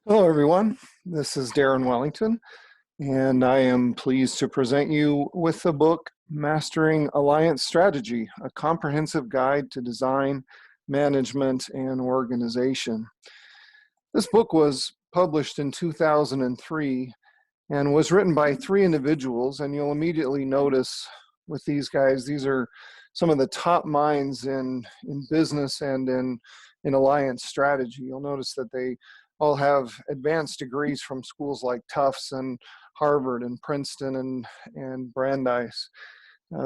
Hello, everyone. This is Darren Wellington, and I am pleased to present you with the book Mastering Alliance Strategy, a comprehensive guide to design, management, and organization. This book was published in 2003 and was written by three individuals, and you'll immediately notice with these guys, these are some of the top minds in business and in alliance strategy. You'll notice that they all have advanced degrees from schools like Tufts and Harvard and Princeton and Brandeis.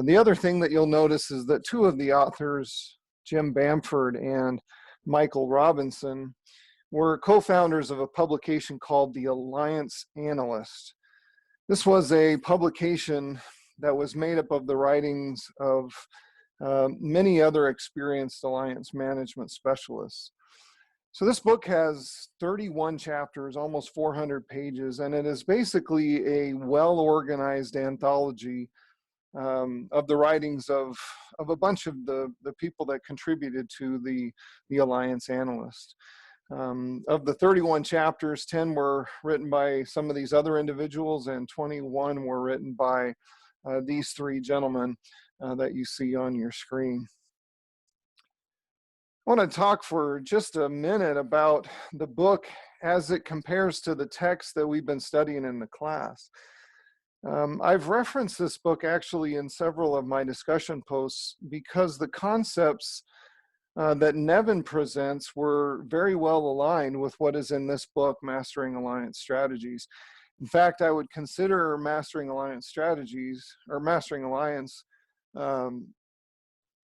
The other thing that you'll notice is that two of the authors, Jim Bamford and Michael Robinson, were co-founders of a publication called The Alliance Analyst. This was a publication that was made up of the writings of many other experienced alliance management specialists. So this book has 31 chapters, almost 400 pages, and it is basically a well-organized anthology of the writings of a bunch of the people that contributed to the Alliance Analyst. Of the 31 chapters, 10 were written by some of these other individuals, and 21 were written by these three gentlemen that you see on your screen. I want to talk for just a minute about the book as it compares to the text that we've been studying in the class. I've referenced this book actually in several of my discussion posts because the concepts that Nevin presents were very well aligned with what is in this book, Mastering Alliance Strategies. In fact, I would consider Mastering Alliance Strategies or Mastering Alliance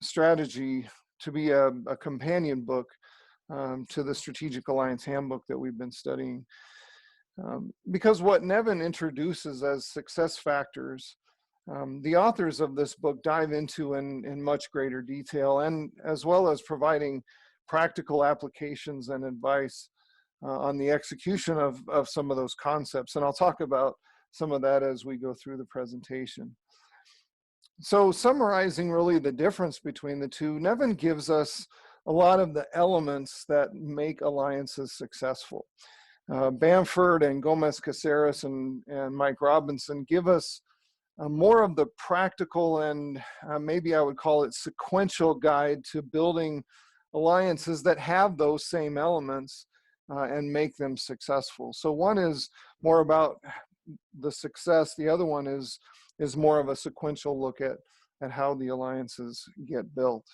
Strategy to be a companion book to the Strategic Alliance Handbook that we've been studying. Because what Nevin introduces as success factors, the authors of this book dive into in much greater detail, and as well as providing practical applications and advice on the execution of some of those concepts. And I'll talk about some of that as we go through the presentation. So summarizing really the difference between the two, Nevin gives us a lot of the elements that make alliances successful. Bamford and Gomes-Casseres and Mike Robinson give us more of the practical and maybe I would call it sequential guide to building alliances that have those same elements and make them successful. So one is more about the success, the other one is more of a sequential look at how the alliances get built.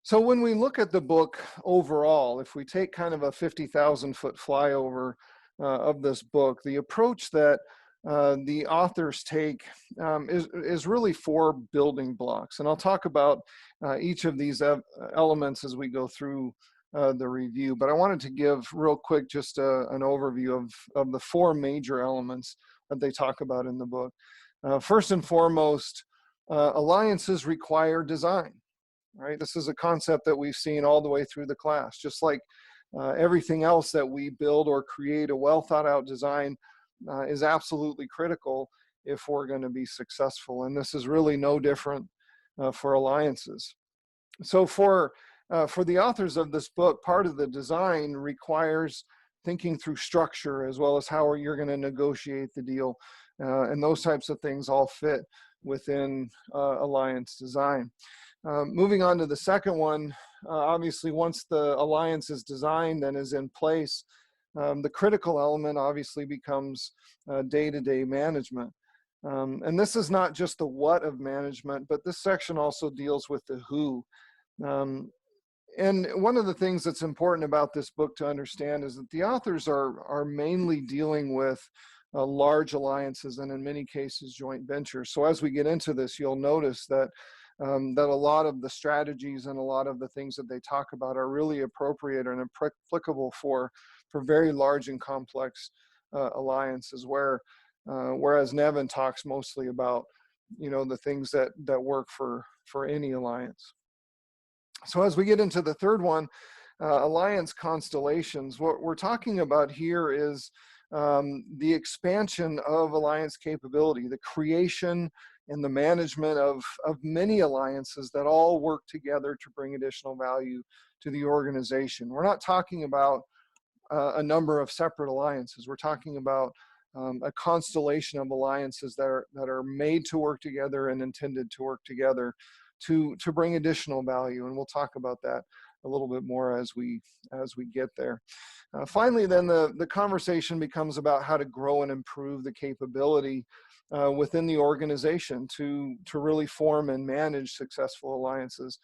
So when we look at the book overall, if we take kind of a 50,000-foot flyover of this book, the approach that the authors take is really four building blocks. And I'll talk about each of these elements as we go through the review. But I wanted to give real quick just an overview of the four major elements that they talk about in the book. First and foremost, alliances require design. Right? This is a concept that we've seen all the way through the class. Just like everything else that we build or create, a well thought out design is absolutely critical if we're going to be successful. And this is really no different for alliances. So for the authors of this book, part of the design requires thinking through structure as well as how you're going to negotiate the deal. And those types of things all fit within alliance design. Moving on to the second one, obviously once the alliance is designed and is in place, the critical element obviously becomes day-to-day management. And this is not just the what of management, but this section also deals with the who. And one of the things that's important about this book to understand is that the authors are mainly dealing with large alliances and in many cases joint ventures. So as we get into this, you'll notice that that a lot of the strategies and a lot of the things that they talk about are really appropriate and applicable for very large and complex alliances, whereas Nevin talks mostly about, you know, the things that work for any alliance. So as we get into the third one, alliance constellations, what we're talking about here is the expansion of alliance capability, the creation and the management of many alliances that all work together to bring additional value to the organization. We're not talking about a number of separate alliances. We're talking about a constellation of alliances that are made to work together and intended to work together to bring additional value. And we'll talk about that a little bit more as we get there. Finally, then the conversation becomes about how to grow and improve the capability within the organization to really form and manage successful alliances,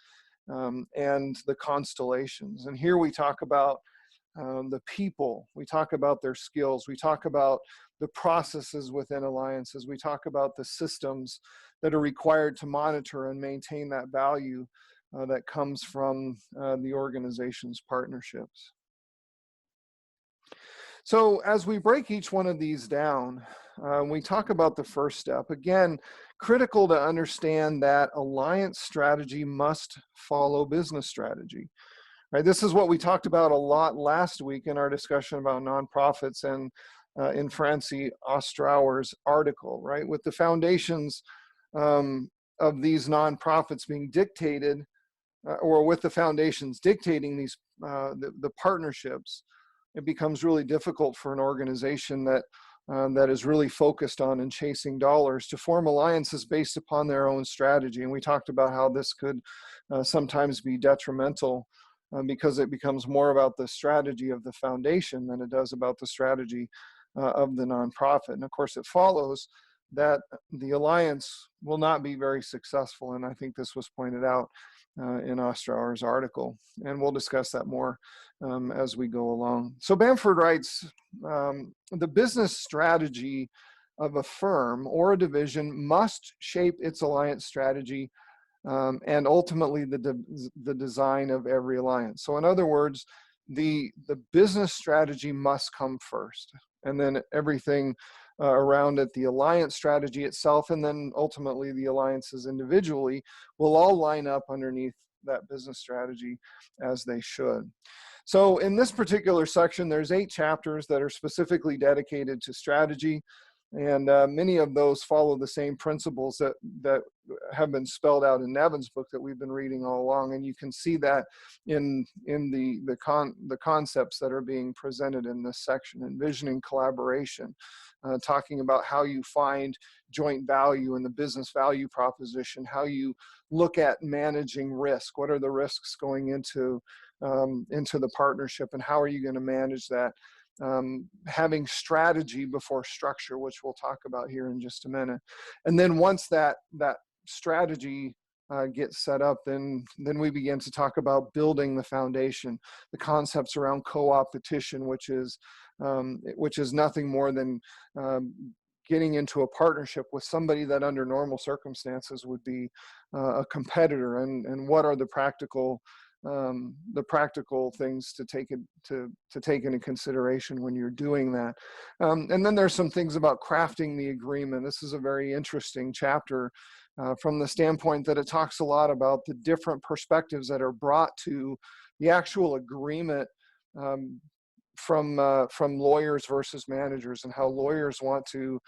and the constellations. And here we talk about the people, we talk about their skills, we talk about the processes within alliances, we talk about the systems that are required to monitor and maintain that value that comes from the organization's partnerships. So as we break each one of these down, we talk about the first step. Again, critical to understand that alliance strategy must follow business strategy. Right, this is what we talked about a lot last week in our discussion about nonprofits and in Francie Ostrauer's article, right? With the foundations of these nonprofits being dictated, or with the foundations dictating these the partnerships, it becomes really difficult for an organization that that is really focused on and chasing dollars to form alliances based upon their own strategy. And we talked about how this could sometimes be detrimental because it becomes more about the strategy of the foundation than it does about the strategy of the nonprofit. And of course, it follows that the alliance will not be very successful. And I think this was pointed out in Ostrauer's article. And we'll discuss that more as we go along. So Bamford writes, the business strategy of a firm or a division must shape its alliance strategy and ultimately the design of every alliance. So in other words, the business strategy must come first, and then everything around it, the alliance strategy itself, and then ultimately the alliances individually will all line up underneath that business strategy as they should. So in this particular section, there's 8 chapters that are specifically dedicated to strategy. And many of those follow the same principles that have been spelled out in Nevin's book that we've been reading all along. And you can see that in the concepts that are being presented in this section: envisioning collaboration, talking about how you find joint value in the business value proposition, how you look at managing risk, what are the risks going into the partnership, and how are you going to manage that. Having strategy before structure, which we'll talk about here in just a minute. And then once that strategy gets set up, then we begin to talk about building the foundation, the concepts around co-opetition, which is nothing more than getting into a partnership with somebody that under normal circumstances would be a competitor, and what are the practical things to take into consideration when you're doing that. And then there's some things about crafting the agreement. This is a very interesting chapter from the standpoint that it talks a lot about the different perspectives that are brought to the actual agreement from lawyers versus managers, and how lawyers want to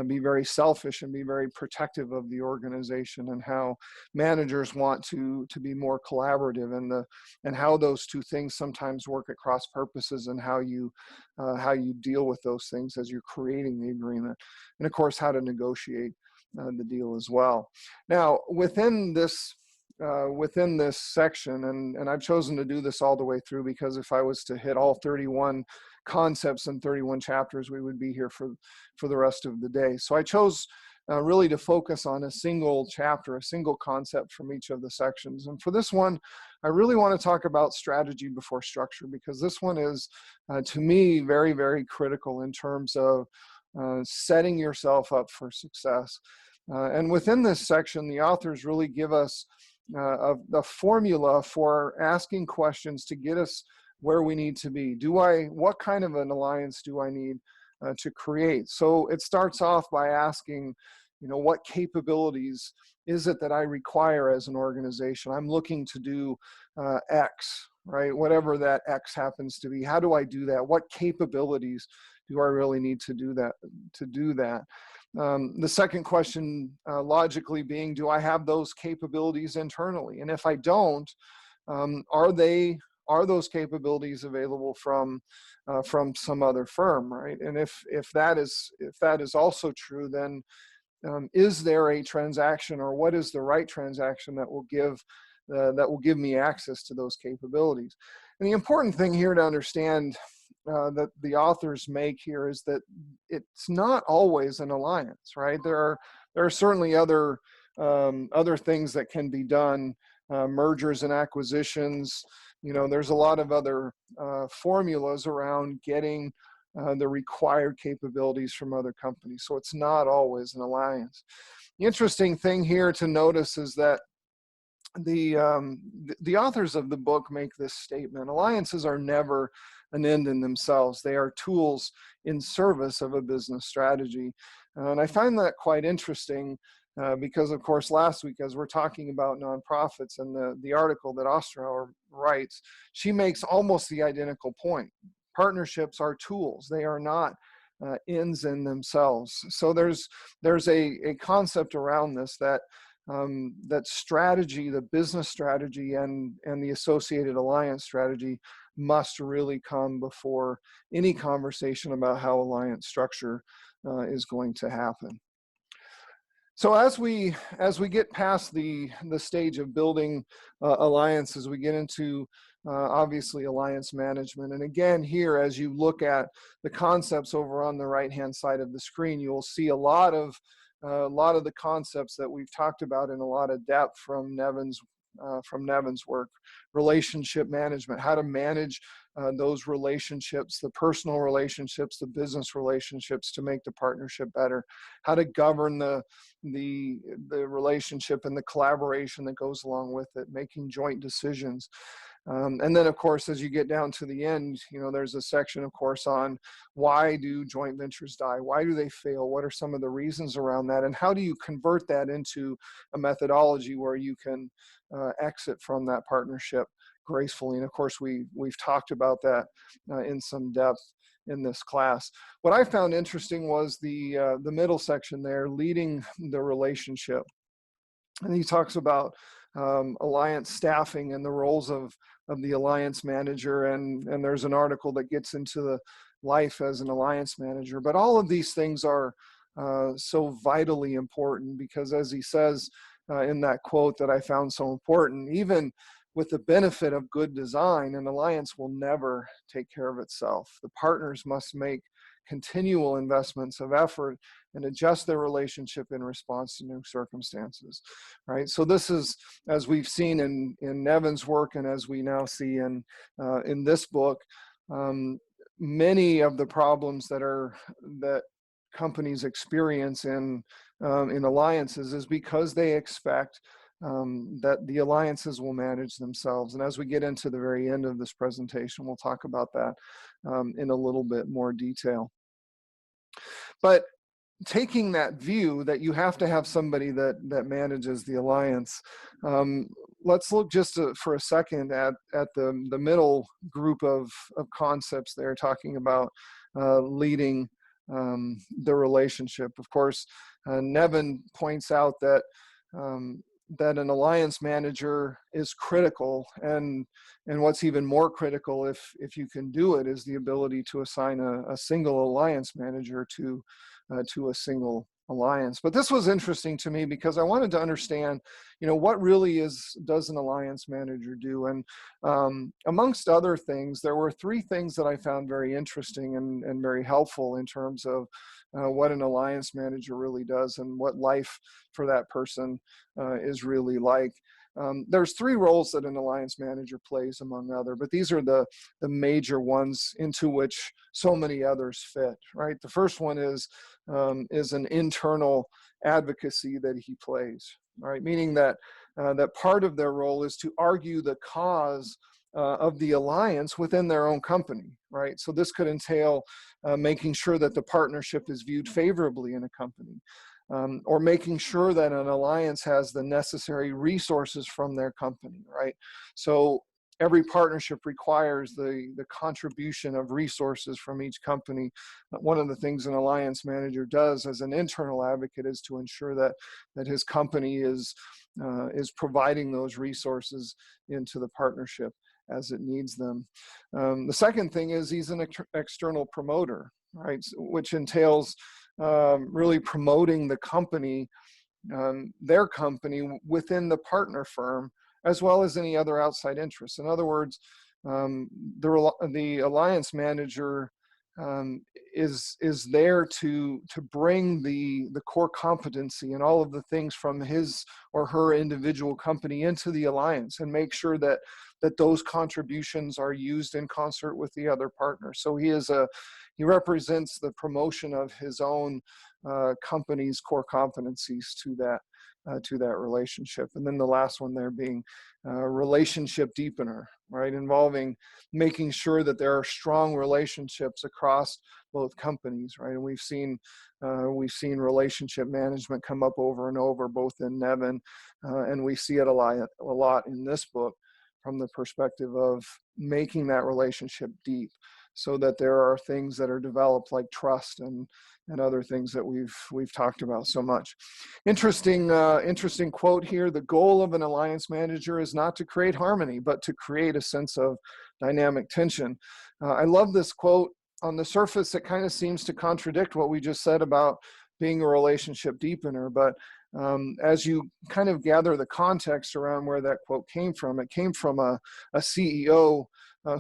be very selfish and be very protective of the organization, and how managers want to be more collaborative, and how those two things sometimes work at cross purposes, and how you deal with those things as you're creating the agreement, and of course how to negotiate the deal as well. Now within this section, and I've chosen to do this all the way through, because if I was to hit all 31 concepts and 31 chapters, we would be here for the rest of the day. So I chose really to focus on a single chapter, a single concept from each of the sections. And for this one, I really want to talk about strategy before structure, because this one is, to me, very, very critical in terms of setting yourself up for success. And within this section, the authors really give us the formula for asking questions to get us where we need to be. What kind of an alliance do I need to create? So it starts off by asking, what capabilities is it that I require as an organization? I'm looking to do X, right? Whatever that X happens to be. How do I do that? What capabilities do I really need to do that? The second question, logically being, do I have those capabilities internally? And if I don't, are they are those capabilities available from some other firm, right? And if that is also true, then is there a transaction, or what is the right transaction that will give me access to those capabilities? And the important thing here to understand that the authors make here is that it's not always an alliance, right? There are certainly other things that can be done, mergers and acquisitions. There's a lot of other formulas around getting the required capabilities from other companies. So it's not always an alliance. The interesting thing here to notice is that the authors of the book make this statement: alliances are never an end in themselves. They are tools in service of a business strategy. And I find that quite interesting because, of course, last week, as we're talking about nonprofits and the article that Osterauer writes, she makes almost the identical point. Partnerships are tools. They are not ends in themselves. So there's a concept around this that that strategy, the business strategy and the associated alliance strategy must really come before any conversation about how alliance structure is going to happen. So as we get past the stage of building alliances, we get into obviously alliance management. And again, here, as you look at the concepts over on the right-hand side of the screen, you will see a lot of the concepts that we've talked about in a lot of depth from Nevin's work. Relationship management, how to manage those relationships, the personal relationships, the business relationships, to make the partnership better. How to govern the relationship and the collaboration that goes along with it, making joint decisions. And then, of course, as you get down to the end, there's a section, of course, on why do joint ventures die? Why do they fail? What are some of the reasons around that? And how do you convert that into a methodology where you can exit from that partnership gracefully? And of course, we've talked about that in some depth in this class. What I found interesting was the middle section there, leading the relationship. And he talks about alliance staffing and the roles of the alliance manager, and there's an article that gets into the life as an alliance manager. But all of these things are so vitally important, because as he says in that quote that I found so important, even with the benefit of good design, an alliance will never take care of itself. The partners must make continual investments of effort and adjust their relationship in response to new circumstances, right? So this is, as we've seen in Nevin's work, and as we now see in this book, many of the problems that companies experience in alliances is because they expect that the alliances will manage themselves. And as we get into the very end of this presentation, we'll talk about that in a little bit more detail. But taking that view that you have to have somebody that manages the alliance, let's look just for a second at the middle group of concepts there, talking about leading the relationship. Of course, Nevin points out that that an alliance manager is critical, and what's even more critical, if you can do it, is the ability to assign a single alliance manager to a single alliance. But this was interesting to me because I wanted to understand, what really does an alliance manager do? And amongst other things, there were three things that I found very interesting and very helpful in terms of what an alliance manager really does and what life for that person is really like. There's three roles that an alliance manager plays, among other, but these are the major ones into which so many others fit, right? The first one is an internal advocacy that he plays, right? Meaning that that part of their role is to argue the cause of the alliance within their own company, right? So this could entail making sure that the partnership is viewed favorably in a company, or making sure that an alliance has the necessary resources from their company, right? So every partnership requires the contribution of resources from each company. One of the things an alliance manager does as an internal advocate is to ensure that his company is providing those resources into the partnership as it needs them. The second thing is he's an external promoter, right? Which entails really promoting the company, their company within the partner firm, as well as any other outside interests. In other words, the alliance manager is there to bring the core competency and all of the things from his or her individual company into the alliance, and make sure that those contributions are used in concert with the other partners. So he represents the promotion of his own company's core competencies to that relationship. And then the last one there being relationship deepener, right? Involving making sure that there are strong relationships across both companies, right? And we've seen relationship management come up over and over, both in Nevin, and we see it a lot in this book, from the perspective of making that relationship deep, so that there are things that are developed like trust and other things that we've talked about so much. Interesting quote here: the goal of an alliance manager is not to create harmony, but to create a sense of dynamic tension. I love this quote. On the surface, it kind of seems to contradict what we just said about being a relationship deepener, but as you kind of gather the context around where that quote came from, it came from a CEO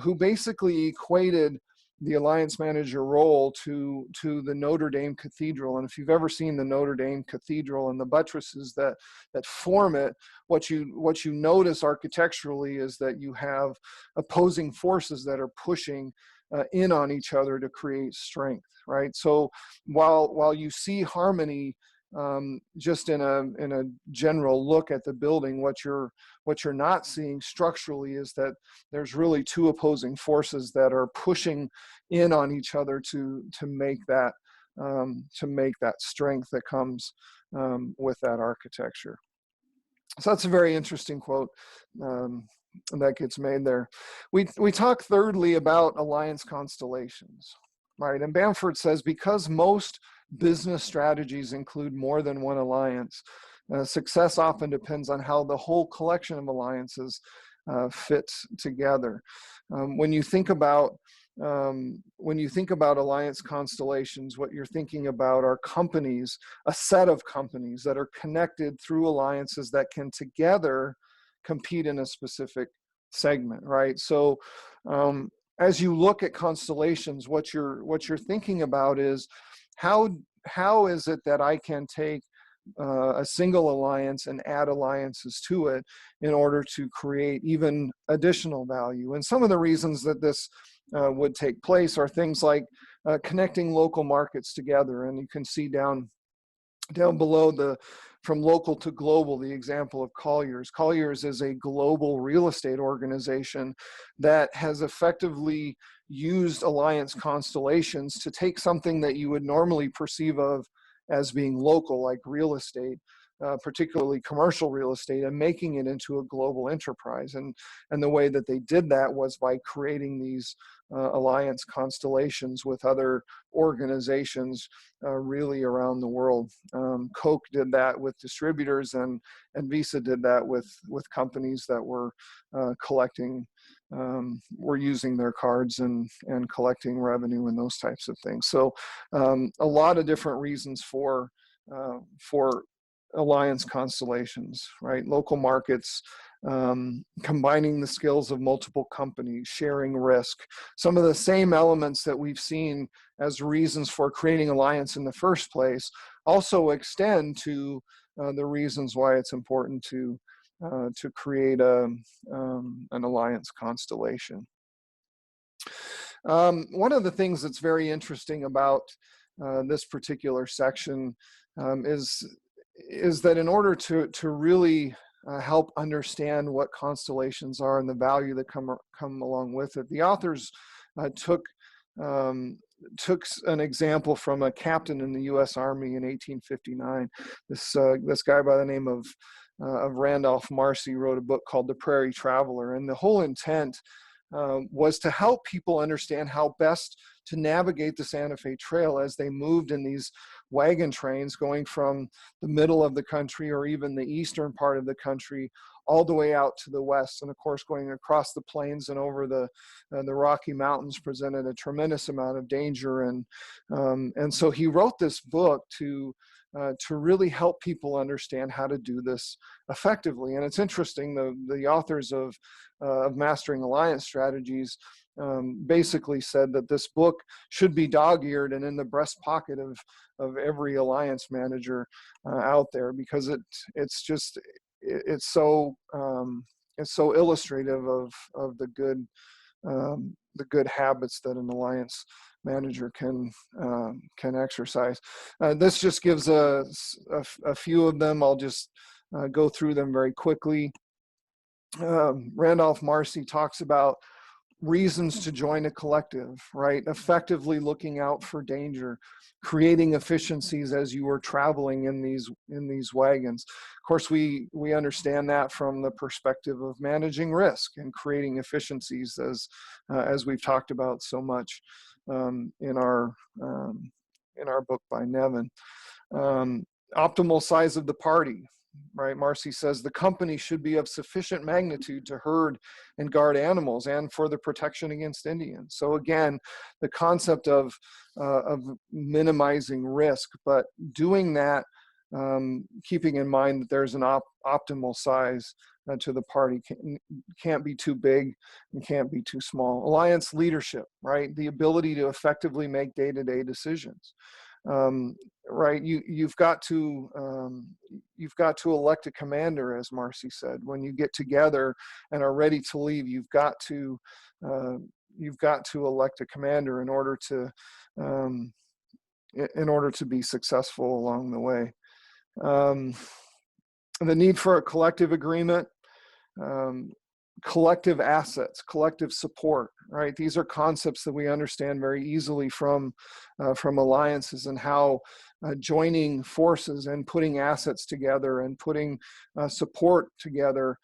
who basically equated the alliance manager role to the Notre Dame Cathedral. And if you've ever seen the Notre Dame Cathedral and the buttresses that form it, what you notice architecturally is that you have opposing forces that are pushing in on each other to create strength, right? So while you see harmony just in a general look at the building, what you're not seeing structurally is that there's really two opposing forces that are pushing in on each other to make that strength that comes with that architecture. So that's a very interesting quote that gets made there. We talk thirdly about alliance constellations, right? And Bamford says, because most business strategies include more than one alliance, success often depends on how the whole collection of alliances fits together. When you think about alliance constellations, what you're thinking about are companies, a set of companies that are connected through alliances that can together compete in a specific segment, right? So as you look at constellations, what you're thinking about is how is it that I can take a single alliance and add alliances to it in order to create even additional value. And some of the reasons that this would take place are things like connecting local markets together. And you can see down below from local to global, the example of Colliers. Colliers is a global real estate organization that has effectively used alliance constellations to take something that you would normally perceive of as being local, like real estate, particularly commercial real estate, and making it into a global enterprise. And the way that they did that was by creating these alliance constellations with other organizations really around the world. Coke did that with distributors, and Visa did that with companies that were were using their cards and collecting revenue and those types of things. So a lot of different reasons for alliance constellations, right? Local markets, combining the skills of multiple companies, sharing risk. Some of the same elements that we've seen as reasons for creating alliance in the first place also extend to the reasons why it's important to create an alliance constellation. One of the things that's very interesting about this particular section is that in order to really help understand what constellations are and the value that come along with it, the authors took an example from a captain in the U.S. Army in 1859. This guy by the name of Randolph Marcy wrote a book called The Prairie Traveler, and the whole intent was to help people understand how best to navigate the Santa Fe Trail as they moved in these wagon trains going from the middle of the country or even the eastern part of the country all the way out to the west. And of course, going across the plains and over the Rocky Mountains presented a tremendous amount of danger. And so he wrote this book to really help people understand how to do this effectively. And it's interesting, the authors of Mastering Alliance Strategies basically said that this book should be dog-eared and in the breast pocket of every alliance manager out there, because it's so illustrative of the good habits that an alliance manager can exercise. This just gives a few of them. I'll just go through them very quickly. Randolph Marcy talks about reasons to join a collective, right? Effectively looking out for danger, creating efficiencies as you are traveling in these wagons. Of course, we understand that from the perspective of managing risk and creating efficiencies, as we've talked about so much in our book by Nevin. Optimal size of the party. Right, Marcy says the company should be of sufficient magnitude to herd and guard animals and for the protection against Indians. So again, the concept of minimizing risk, but doing that, keeping in mind that there's an optimal size to the party. Can't be too big and can't be too small. Alliance leadership, right? The ability to effectively make day-to-day decisions. Right, you've got to elect a commander, as Marcy said. When you get together and are ready to leave, you've got to elect a commander in order to be successful along the way. The need for a collective agreement. Collective assets, collective support, right? These are concepts that we understand very easily from alliances, and how joining forces and putting assets together and putting support together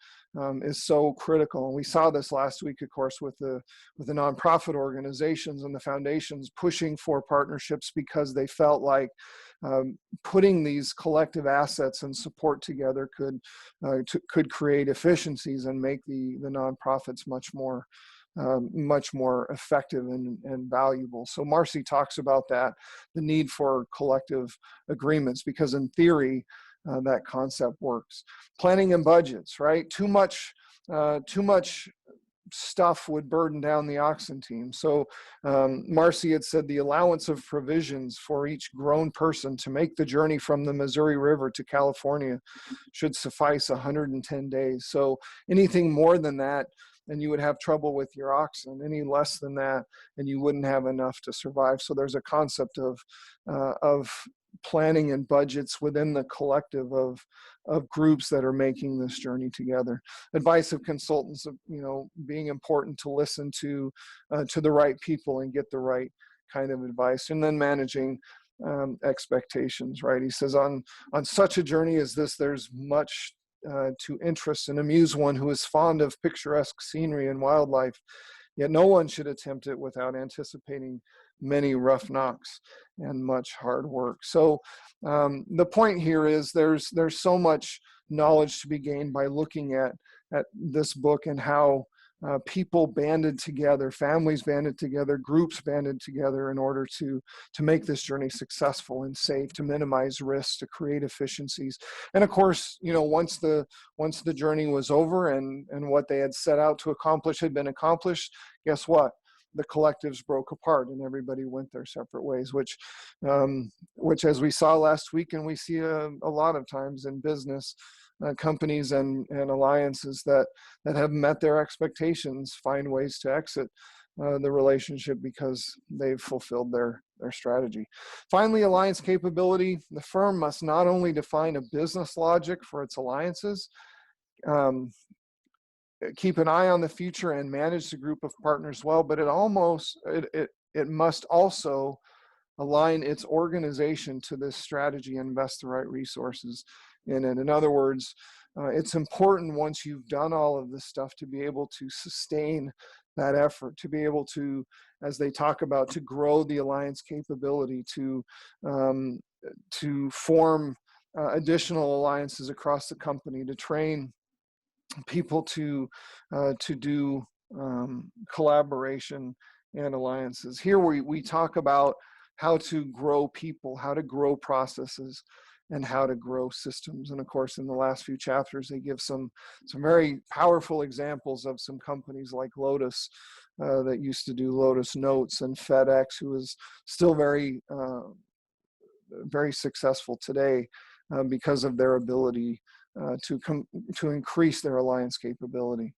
is so critical. And we saw this last week, of course, with the nonprofit organizations and the foundations pushing for partnerships, because they felt like putting these collective assets and support together could create efficiencies and make the nonprofits much more effective and valuable. So Marcy talks about that, the need for collective agreements, because in theory, that concept works. Planning and budgets, right? Too much stuff would burden down the oxen team. So Marcy had said the allowance of provisions for each grown person to make the journey from the Missouri River to California should suffice 110 days. So anything more than that, and you would have trouble with your oxen. Any less than that, and you wouldn't have enough to survive. So there's a concept of planning and budgets within the collective of groups that are making this journey together. Advice of consultants, being important to listen to the right people and get the right kind of advice. And then managing expectations, right? He says on such a journey as this, there's much to interest and amuse one who is fond of picturesque scenery and wildlife, yet no one should attempt it without anticipating many rough knocks and much hard work. So the point here is there's so much knowledge to be gained by looking at this book, and how people banded together, families banded together, groups banded together in order to make this journey successful and safe, to minimize risks, to create efficiencies. And of course, once the journey was over and what they had set out to accomplish had been accomplished, guess what? The collectives broke apart and everybody went their separate ways, which as we saw last week, and we see a lot of times in business, companies and alliances that have met their expectations find ways to exit the relationship because they've fulfilled their strategy. Finally, alliance capability. The firm must not only define a business logic for its alliances, keep an eye on the future and manage the group of partners well, but it must also align its organization to this strategy and invest the right resources in it. In other words, it's important, once you've done all of this stuff, to be able to sustain that effort, to be able to, as they talk about, to grow the alliance capability, to form additional alliances across the company, to train people to do collaboration and alliances. Here we talk about how to grow people, how to grow processes, and how to grow systems. And of course, in the last few chapters, they give some very powerful examples of some companies like Lotus that used to do Lotus Notes, and FedEx, who is still very successful today because of their ability to increase their alliance capability.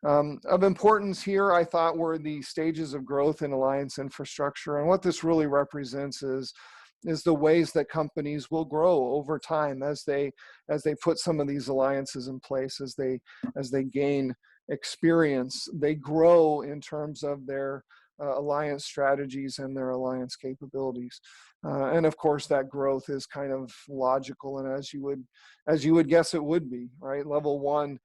Of importance here, I thought, were the stages of growth in alliance infrastructure. And what this really represents is the ways that companies will grow over time as they put some of these alliances in place, as they gain experience. They grow in terms of their alliance strategies and their alliance capabilities. And of course, that growth is kind of logical, and as you would guess it would be, right? Level one,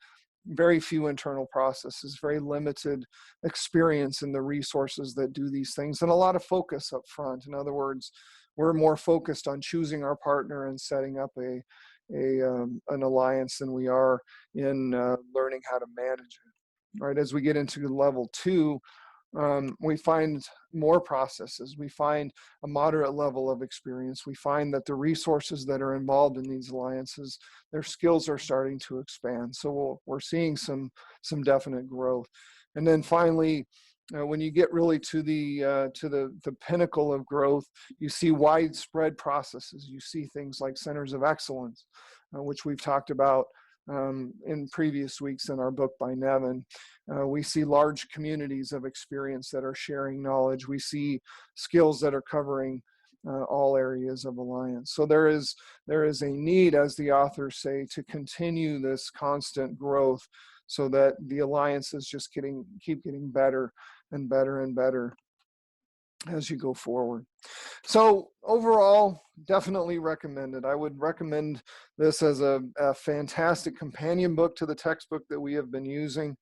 very few internal processes, very limited experience in the resources that do these things, and a lot of focus up front. In other words, we're more focused on choosing our partner and setting up an alliance than we are in learning how to manage it. Right? As we get into level two, we find more processes. We find a moderate level of experience. We find that the resources that are involved in these alliances, their skills are starting to expand. So we're seeing some definite growth. And then finally, when you get really to the pinnacle of growth, you see widespread processes. You see things like centers of excellence, which we've talked about in previous weeks in our book by Nevin. We see large communities of experience that are sharing knowledge. We see skills that are covering all areas of alliance. So there is a need, as the authors say, to continue this constant growth so that the alliances just keep getting better and better and better as you go forward. So overall, definitely recommended. I would recommend this as a fantastic companion book to the textbook that we have been using.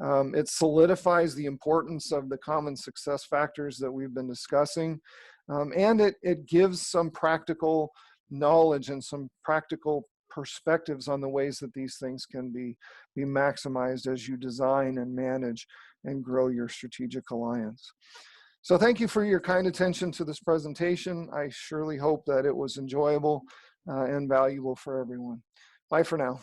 It solidifies the importance of the common success factors that we've been discussing. And it gives some practical knowledge and some practical perspectives on the ways that these things can be maximized as you design and manage and grow your strategic alliance. So thank you for your kind attention to this presentation. I surely hope that it was enjoyable and valuable for everyone. Bye for now.